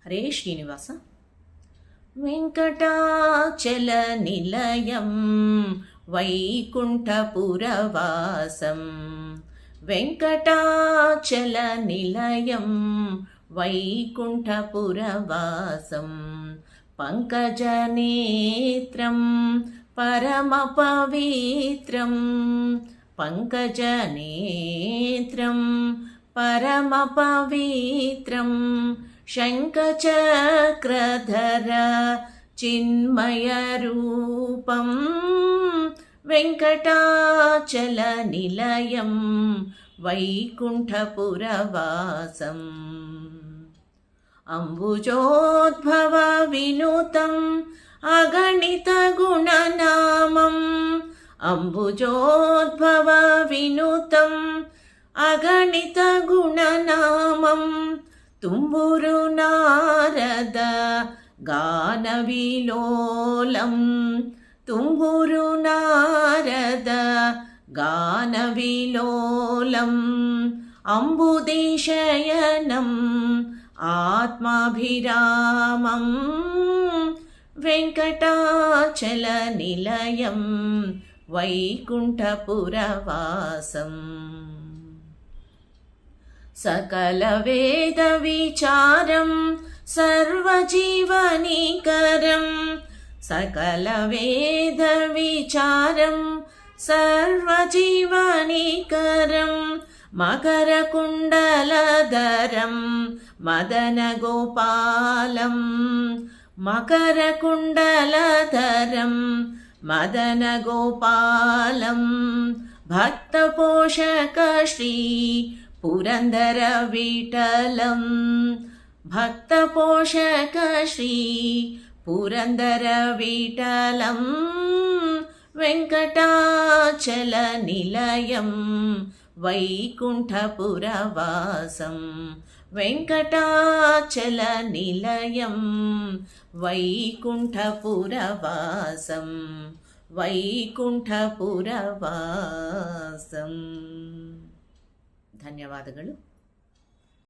హరే శ్రీనివాస. వెంకటాచలనిలయం వైకుంఠపురవాసం, వెంకటాచలనిలయం వైకుంఠపురవాసం, పంకజనేత్రం పరమపవిత్రం, పంకజనేత్రం పరమపవిత్రం, శంఖచక్రధర చిన్మయరూపం, వెంకటాచలనిలయం వైకుంఠపురవాసం, అంబుజోద్భవ వినుతం అగణిత గుణనామం, అంబుజోద్భవ వినుతం అగణిత గుణనామం, తుంబురు నారద గాన విలోలం, తుంబురు నారద గాన విలోలం, అంబుదీశయనం ఆత్మాభిరామం, వెంకటాచలనిలయం వైకుంఠపురవాసం, సకల వేద విచారం సర్వజీవనికరం, సకల వేద విచారం సర్వజీవనికరం, మకర కుండలధరం మదన గోపాలం, మకర కుండలధరం మదన గోపాలం, భక్త పోషక శ్రీ పురందర విఠలం, భక్త పోషక శ్రీ పురందర విఠలం, వెంకటాచలనిలయం వైకుంఠపురవాసం, వెంకటాచలనిలయం వైకుంఠపురవాసం, వైకుంఠపురవాసం. ధన్యవాదಗಳು.